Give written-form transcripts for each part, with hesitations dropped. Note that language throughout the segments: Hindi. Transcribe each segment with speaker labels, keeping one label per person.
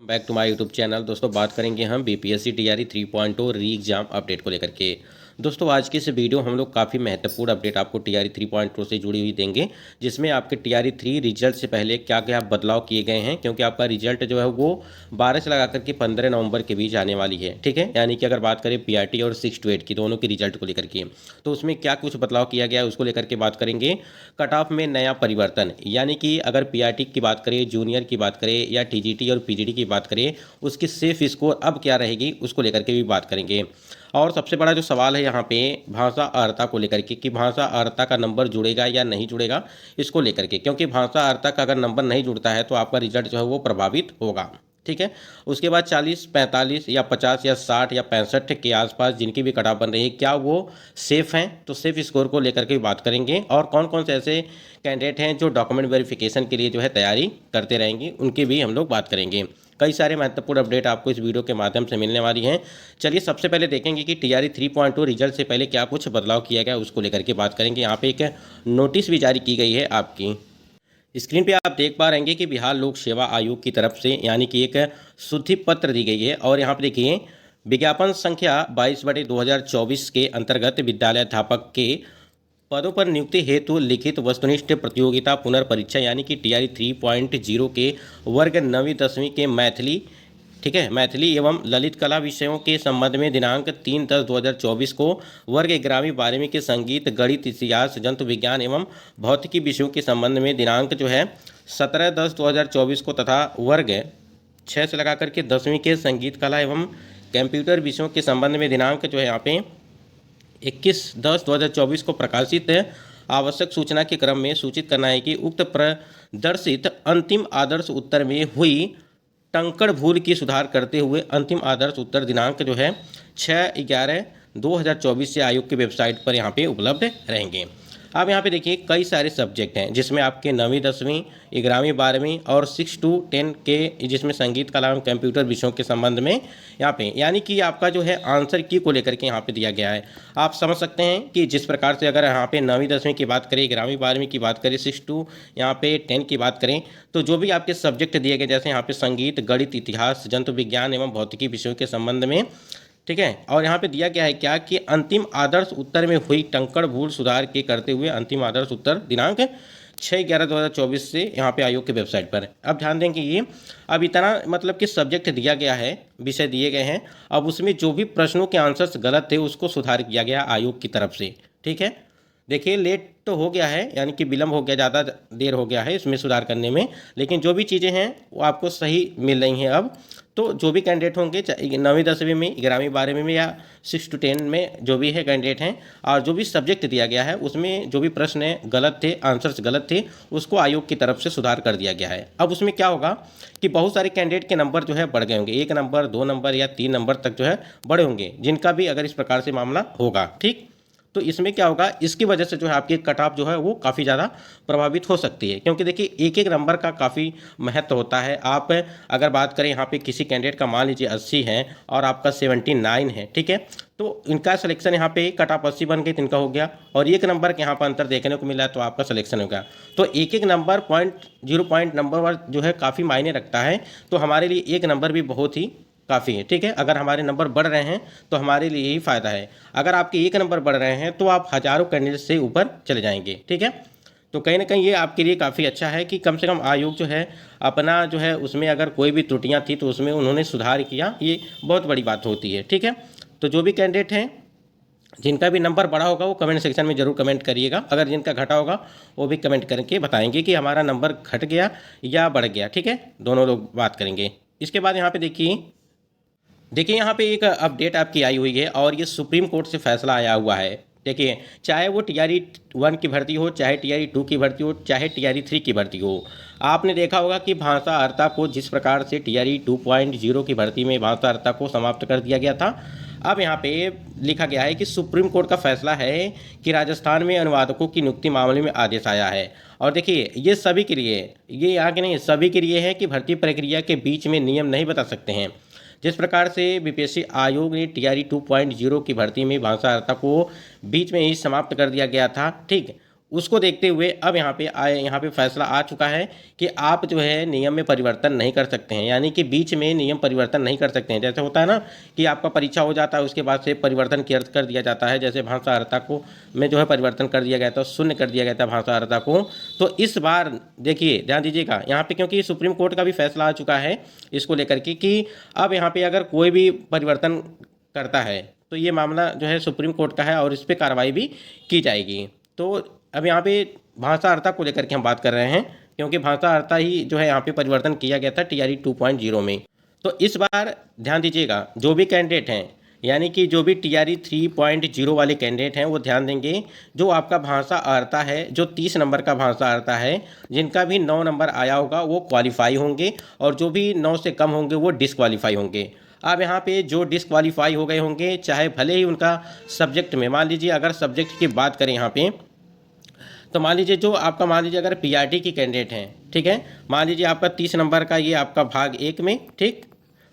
Speaker 1: Back to my YouTube channel. दोस्तों बात करेंगे हम बीपीएससी टीआरई 3.0 री एग्जाम अपडेट को लेकर के। दोस्तों आज की इस वीडियो हम लोग काफ़ी महत्वपूर्ण अपडेट आपको टीआरई 3.0 से जुड़ी हुई देंगे, जिसमें आपके टीआरई 3 रिजल्ट से पहले क्या क्या बदलाव किए गए हैं, क्योंकि आपका रिजल्ट जो है वो 12 से लगा करके 15 नवंबर के बीच आने वाली है। ठीक है, यानी कि अगर बात करें पीआरटी और 6 to 8 की दोनों के रिजल्ट को लेकर के, तो उसमें क्या कुछ बदलाव किया गया है उसको लेकर के बात करेंगे। कट ऑफ में नया परिवर्तन, यानी कि अगर पीआरटी की बात करें, जूनियर की बात करें या टीजीटी और पीजीडी की बात करें, उसकी सेफ स्कोर अब क्या रहेगी उसको लेकर के भी बात करेंगे। और सबसे बड़ा जो सवाल है यहाँ पे भाषा अर्हता को लेकर के कि भाषा अर्हता का नंबर जुड़ेगा या नहीं जुड़ेगा, इसको लेकर के, क्योंकि भाषा अर्हता का अगर नंबर नहीं जुड़ता है तो आपका रिजल्ट जो है वो प्रभावित होगा। ठीक है, उसके बाद 40, 45 या 50 या 60 या 65 के आसपास जिनकी भी कट ऑफ बन रही है, क्या वो सेफ़ हैं, तो सेफ स्कोर को लेकर के भी बात करेंगे। और कौन कौन से ऐसे कैंडिडेट हैं जो डॉक्यूमेंट वेरिफिकेशन के लिए जो है तैयारी करते रहेंगे, उनकी भी हम लोग बात करेंगे। कई सारे महत्वपूर्ण अपडेट आपको इस वीडियो के माध्यम से मिलने वाली हैं। चलिए सबसे पहले देखेंगे कि टीआरई 3.0 रिजल्ट से पहले क्या कुछ बदलाव किया गया उसको लेकर के बात करेंगे। यहाँ पे एक नोटिस भी जारी की गई है। आपकी स्क्रीन पे आप देख पा रहे हैं कि बिहार लोक सेवा आयोग की तरफ से यानी कि एक शुद्धि पत्र दी गई है। और यहाँ पे देखिए विज्ञापन संख्या 22/2024 के अंतर्गत विद्यालय अध्यापक के पदों पर नियुक्ति हेतु लिखित वस्तुनिष्ठ प्रतियोगिता पुनर्परीक्षा यानी कि टीआरई 3.0 के वर्ग 9वीं 10वीं के मैथिली, ठीक है, मैथिली एवं ललित कला विषयों के संबंध में दिनांक 3/10/2024 को वर्ग 11वीं 12वीं के संगीत, गणित, इतिहास, जंतु विज्ञान एवं भौतिकी विषयों के संबंध में दिनांक जो है 17/10/2024 को तथा वर्ग 6 से लगा करके 10वीं के संगीत, कला एवं कंप्यूटर विषयों के संबंध में दिनांक जो है यहाँ पे 21/10/2024 को प्रकाशित आवश्यक सूचना के क्रम में सूचित करना है कि उक्त प्रदर्शित अंतिम आदर्श उत्तर में हुई टंकण भूल की सुधार करते हुए अंतिम आदर्श उत्तर दिनांक जो है 6/11/2024 से आयोग की वेबसाइट पर यहाँ पे उपलब्ध रहेंगे। अब यहाँ पे देखिए कई सारे सब्जेक्ट हैं जिसमें आपके 9वीं 10वीं 11वीं 12वीं और 6 to 10 के, जिसमें संगीत, कला एवं कंप्यूटर विषयों के संबंध में यहाँ पे यानी कि आपका जो है आंसर की को लेकर के यहाँ पे दिया गया है। आप समझ सकते हैं कि जिस प्रकार से अगर यहाँ पे 9वीं 10वीं की बात करें, 11वीं 12वीं की बात करें, 6 to यहाँ पे 10 की बात करें, तो जो भी आपके सब्जेक्ट दिए गए जैसे यहाँ पे संगीत, गणित, इतिहास, जंतु विज्ञान एवं भौतिकी विषयों के संबंध में, ठीक है, और यहाँ पे दिया गया है क्या कि अंतिम आदर्श उत्तर में हुई टंकण भूल सुधार के करते हुए अंतिम आदर्श उत्तर दिनांक 6/11/2024 से यहाँ पे आयोग की वेबसाइट पर। अब ध्यान दें कि ये अब इतना मतलब कि सब्जेक्ट दिया गया है, विषय दिए गए हैं, अब उसमें जो भी प्रश्नों के आंसर्स गलत थे उसको सुधार किया गया आयोग की तरफ से। ठीक है, देखिए लेट तो हो गया है, यानी कि विलम्ब हो गया, ज़्यादा देर हो गया है इसमें सुधार करने में, लेकिन जो भी चीज़ें हैं वो आपको सही मिल रही हैं अब। तो जो भी कैंडिडेट होंगे 9वीं 10वीं में, 11वीं 12वीं में या 6 to 10 में जो भी है कैंडिडेट हैं, और जो भी सब्जेक्ट दिया गया है उसमें जो भी प्रश्न गलत थे, आंसर्स गलत थे, उसको आयोग की तरफ से सुधार कर दिया गया है। अब उसमें क्या होगा कि बहुत सारे कैंडिडेट के नंबर जो है बढ़ गए होंगे, 1 नंबर 2 नंबर या 3 नंबर तक जो है बढ़े होंगे, जिनका भी अगर इस प्रकार से मामला होगा। ठीक, तो इसमें क्या होगा, इसकी वजह से जो है आपकी कट ऑफ जो है वो काफ़ी ज़्यादा प्रभावित हो सकती है, क्योंकि देखिए एक एक नंबर का काफ़ी महत्व होता है। आप अगर बात करें यहाँ पे किसी कैंडिडेट का मान लीजिए 80 है और आपका 79 है, ठीक है, तो इनका सिलेक्शन यहाँ पे कट ऑफ 80 बन गई तो इनका हो गया, और एक नंबर के यहाँ पर अंतर देखने को मिला तो आपका सिलेक्शन हो गया। तो एक एक नंबर पॉइंट नंबर जो है काफ़ी मायने रखता है, तो हमारे लिए एक नंबर भी बहुत ही काफ़ी है। ठीक है, अगर हमारे नंबर बढ़ रहे हैं तो हमारे लिए ही फ़ायदा है, अगर आपके एक नंबर बढ़ रहे हैं तो आप हज़ारों कैंडिडेट से ऊपर चले जाएंगे। ठीक है, तो कहीं ना कहीं ये आपके लिए काफ़ी अच्छा है कि कम से कम आयोग जो है अपना जो है उसमें अगर कोई भी त्रुटियां थी तो उसमें उन्होंने सुधार किया, ये बहुत बड़ी बात होती है। ठीक है, तो जो भी कैंडिडेट हैं जिनका भी नंबर बढ़ा होगा वो कमेंट सेक्शन में ज़रूर कमेंट करिएगा, अगर जिनका घटा होगा वो भी कमेंट करके बताएंगे कि हमारा नंबर घट गया या बढ़ गया। ठीक है, दोनों लोग बात करेंगे। इसके बाद यहाँ पर देखिए यहाँ पे एक अपडेट आपकी आई हुई है और ये सुप्रीम कोर्ट से फैसला आया हुआ है। देखिए चाहे वो टीआरई 1 की भर्ती हो, चाहे टीआरई 2 की भर्ती हो, चाहे टीआरई 3 की भर्ती हो, आपने देखा होगा कि भाषा अर्हता को जिस प्रकार से टीआरई 2.0 की भर्ती में भाषा अर्हता को समाप्त कर दिया गया था, अब यहाँ पे लिखा गया है कि सुप्रीम कोर्ट का फैसला है कि राजस्थान में अनुवादकों की नियुक्ति मामले में आदेश आया है। और देखिए ये सभी के लिए, ये आगे नहीं, सभी के लिए है कि भर्ती प्रक्रिया के बीच में नियम नहीं बता सकते हैं। जिस प्रकार से बीपीएससी आयोग ने टीआरई 2.0 की भर्ती में भाषा अर्हता को बीच में ही समाप्त कर दिया गया था, ठीक, उसको देखते हुए अब यहाँ पे फैसला आ चुका है कि आप जो है नियम में परिवर्तन नहीं कर सकते हैं, यानी कि बीच में नियम परिवर्तन नहीं कर सकते हैं। जैसे होता है ना कि आपका परीक्षा हो जाता है, उसके बाद से परिवर्तन कर दिया जाता है, जैसे भाषा अर्हता को में जो है परिवर्तन कर दिया गया था, शून्य कर दिया गया था भाषा अर्हता को। तो इस बार देखिए, ध्यान दीजिएगा यहाँ पे, क्योंकि सुप्रीम कोर्ट का भी फैसला आ चुका है इसको लेकर के कि अब यहाँ पे अगर कोई भी परिवर्तन करता है तो ये मामला जो है सुप्रीम कोर्ट का है और इस पर कार्रवाई भी की जाएगी। तो अब यहाँ पे भाषा अर्हता को लेकर के हम बात कर रहे हैं, क्योंकि भाषा अर्हता ही जो है यहाँ पे परिवर्तन किया गया था TRE 2.0 में। तो इस बार ध्यान दीजिएगा, जो भी कैंडिडेट हैं, यानी कि जो भी TRE 3.0 वाले कैंडिडेट हैं, वो ध्यान देंगे, जो आपका भाषा अर्हता है, जो 30 नंबर का भाषा अर्हता है, जिनका भी 9 नंबर आया होगा वो क्वालिफाई होंगे, और जो भी 9 से कम होंगे वो डिसक्वालीफाई होंगे। अब यहाँ पे जो डिसक्वालीफाई हो गए होंगे, चाहे भले ही उनका सब्जेक्ट में, मान लीजिए अगर सब्जेक्ट की बात करें यहाँ पे, तो मान लीजिए जो आपका, मान लीजिए अगर PRT की कैंडिडेट हैं, ठीक है, मान लीजिए आपका 30 नंबर का ये आपका भाग 1 में, ठीक,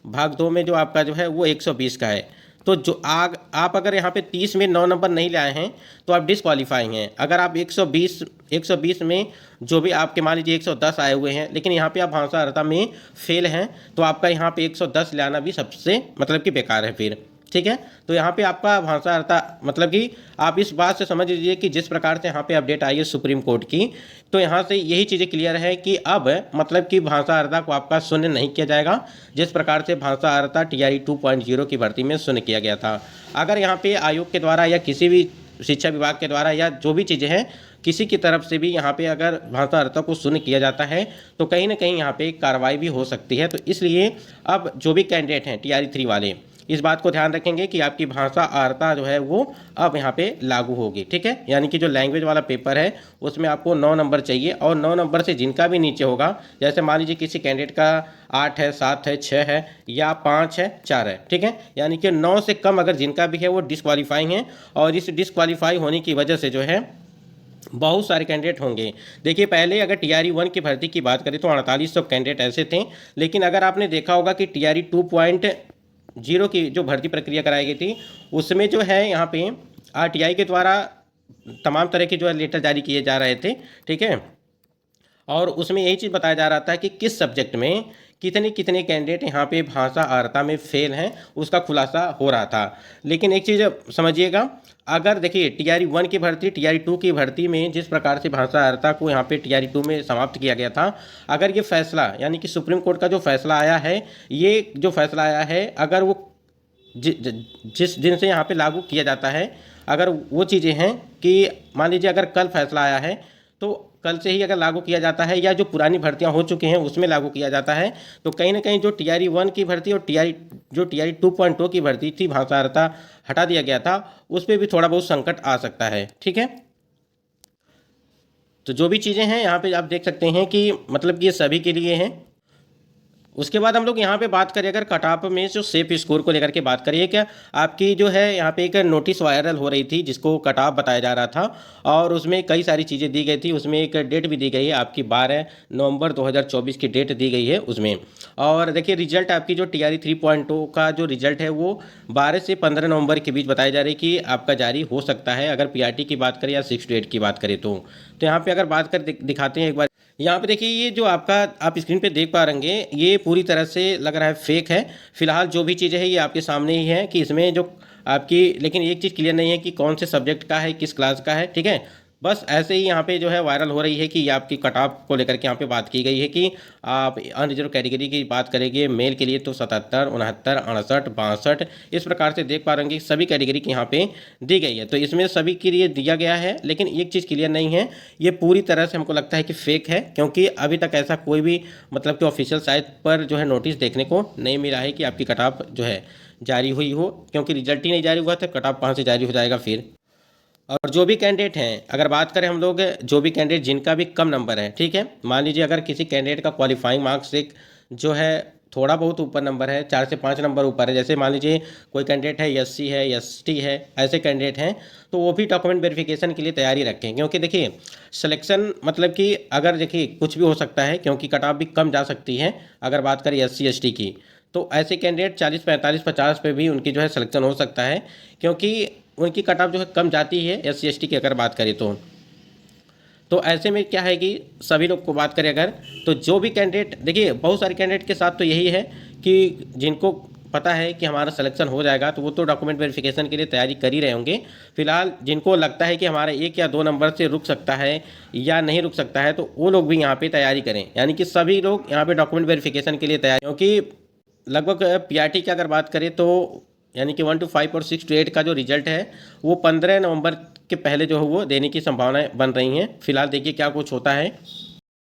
Speaker 1: भाग 2 में जो आपका जो है वो 120 का है। तो जो आप अगर यहाँ पे 30 में 9 नंबर नहीं लाए हैं तो आप डिसक्वालीफाई हैं। अगर आप 120 में जो भी आपके मान लीजिए 110 आए हुए हैं, लेकिन यहाँ पे आप भाषा अर्हता में फेल हैं, तो आपका यहाँ पे 110 लाना भी सबसे मतलब कि बेकार है फिर, ठीक है। तो यहाँ पे आपका भाषा अर्हता मतलब कि आप इस बात से समझ लीजिए कि जिस प्रकार से यहाँ पे अपडेट आई है सुप्रीम कोर्ट की, तो यहाँ से यही चीज़ें क्लियर है कि अब मतलब कि भाषा अर्हता को आपका शून्य नहीं किया जाएगा, जिस प्रकार से भाषा अर्हता TRE 2.0 की भर्ती में शून्य किया गया था। अगर यहाँ पे आयोग के द्वारा या किसी भी शिक्षा विभाग के द्वारा या जो भी चीज़ें हैं, किसी की तरफ से भी यहाँ पे अगर भाषा अर्हता को शून्य किया जाता है तो कहीं ना कहीं यहाँ पे कार्रवाई भी हो सकती है। तो इसलिए अब जो भी कैंडिडेट हैं TRE 3 वाले, इस बात को ध्यान रखेंगे कि आपकी भाषा अर्हता जो है वो अब यहाँ पे लागू होगी, ठीक है। यानी कि जो लैंग्वेज वाला पेपर है उसमें आपको 9 नंबर चाहिए, और 9 नंबर से जिनका भी नीचे होगा, जैसे मान लीजिए किसी कैंडिडेट का 8 है, 7 है, 6 है, या 5 है, 4 है, ठीक है, यानी कि 9 से कम अगर जिनका भी है वो डिसक्वालीफाई हैं। और इस डिसक्वालीफाई होने की वजह से जो है बहुत सारे कैंडिडेट होंगे। देखिए, पहले अगर TRE 1 की भर्ती की बात करें तो 4800 कैंडिडेट ऐसे थे, लेकिन अगर आपने देखा होगा कि TRE 2.0 की जो भर्ती प्रक्रिया कराई गई थी, उसमें जो है यहाँ पे RTI के द्वारा तमाम तरह के जो है लेटर जारी किए जा रहे थे, ठीक है, और उसमें यही चीज़ बताया जा रहा था कि किस सब्जेक्ट में कितने कितने कैंडिडेट यहाँ पे भाषा अर्हता में फेल हैं, उसका खुलासा हो रहा था। लेकिन एक चीज़ समझिएगा, अगर देखिए TRE 1 की भर्ती, TRE 2 की भर्ती में जिस प्रकार से भाषा अर्हता को यहाँ पे TRE 2 में समाप्त किया गया था, अगर ये फैसला यानी कि सुप्रीम कोर्ट का जो फैसला आया है, ये जो फैसला आया है, अगर वो जिस दिन से यहाँ पे लागू किया जाता है, अगर वो चीज़ें हैं कि मान लीजिए अगर कल फैसला आया है तो कल से ही अगर लागू किया जाता है, या जो पुरानी भर्तियां हो चुकी हैं उसमें लागू किया जाता है, तो कहीं ना कहीं जो TRE 1 की भर्ती और जो TRE 2.0 की भर्ती थी, भाषा अर्हता हटा दिया गया था, उस पर भी थोड़ा बहुत संकट आ सकता है, ठीक है। तो जो भी चीज़ें हैं यहाँ पे आप देख सकते हैं कि मतलब कि ये सभी के लिए हैं। उसके बाद हम लोग यहाँ पे बात करें, अगर कट ऑफ में जो सेफ स्कोर को लेकर के बात करिए, क्या आपकी जो है यहाँ पे एक नोटिस वायरल हो रही थी जिसको कट ऑफ बताया जा रहा था, और उसमें कई सारी चीज़ें दी गई थी। उसमें एक डेट भी दी गई है, आपकी 12 नवंबर 2024 की डेट दी गई है उसमें। और देखिए रिजल्ट आपकी जो TRE 3.0 का जो रिजल्ट है वो 12 से 15 नवंबर के बीच बताया जा रही है कि आपका जारी हो सकता है, अगर PRT की बात करें या 6 to 8 की बात करें तो। यहाँ पे अगर बात कर दिखाते हैं एक बार, यहाँ पे देखिए ये जो आपका आप स्क्रीन पे देख पा रहेंगे, ये पूरी तरह से लग रहा है फेक है। फिलहाल जो भी चीज़ें है ये आपके सामने ही है कि इसमें जो आपकी, लेकिन एक चीज़ क्लियर नहीं है कि कौन से सब्जेक्ट का है, किस क्लास का है, ठीक है। बस ऐसे ही यहाँ पे जो है वायरल हो रही है कि आपकी कट ऑफ को लेकर के यहाँ पे बात की गई है कि आप अनरिजर्व कैटेगरी की बात करेंगे मेल के लिए तो 77, 69, 68, 62 इस प्रकार से देख पा रहे हैं कि सभी कैटेगरी की यहाँ पे दी गई है। तो इसमें सभी के लिए दिया गया है, लेकिन एक चीज़ क्लियर नहीं है, ये पूरी तरह से हमको लगता है कि फेक है, क्योंकि अभी तक ऐसा कोई भी मतलब कि ऑफिशियल साइट पर जो है नोटिस देखने को नहीं मिला है कि आपकी कट ऑफ जो है जारी हुई हो, क्योंकि रिजल्ट ही नहीं जारी हुआ था, कट ऑफ कहाँ से जारी हो जाएगा फिर। और जो भी कैंडिडेट हैं, अगर बात करें हम लोग, जो भी कैंडिडेट जिनका भी कम नंबर है, ठीक है, मान लीजिए अगर किसी कैंडिडेट का क्वालिफाइंग मार्क्स एक जो है थोड़ा बहुत ऊपर नंबर है, 4 से 5 नंबर ऊपर है, जैसे मान लीजिए कोई कैंडिडेट है SC है, ST है, ऐसे कैंडिडेट हैं, तो वो भी डॉक्यूमेंट वेरिफिकेशन के लिए तैयारी रखें, क्योंकि देखिए सिलेक्शन मतलब कि अगर देखिए कुछ भी हो सकता है, क्योंकि कट ऑफ भी कम जा सकती है। अगर बात करें SC ST की, तो ऐसे कैंडिडेट 40, 45, 50 पे भी उनकी जो है सिलेक्शन हो सकता है, क्योंकि उनकी कट ऑफ जो है कम जाती है SC ST की अगर बात करें तो। तो ऐसे में क्या है कि सभी लोग को बात करें अगर, तो जो भी कैंडिडेट, देखिए बहुत सारे कैंडिडेट के साथ तो यही है कि जिनको पता है कि हमारा सिलेक्शन हो जाएगा तो वो तो डॉक्यूमेंट वेरिफिकेशन के लिए तैयारी कर ही रहे होंगे। फिलहाल जिनको लगता है कि हमारा 1 या 2 नंबर से रुक सकता है या नहीं रुक सकता है, तो वो लोग भी यहाँ पे तैयारी करें, यानी कि सभी लोग यहाँ पे डॉक्यूमेंट वेरिफिकेशन के लिए तैयार, क्योंकि लगभग पीआरटी की अगर बात करें तो यानी कि 1 to 5 और 6 to 8 का जो रिजल्ट है वो 15 नवंबर के पहले जो है वो देने की संभावनाएं बन रही हैं। फिलहाल देखिए क्या कुछ होता है।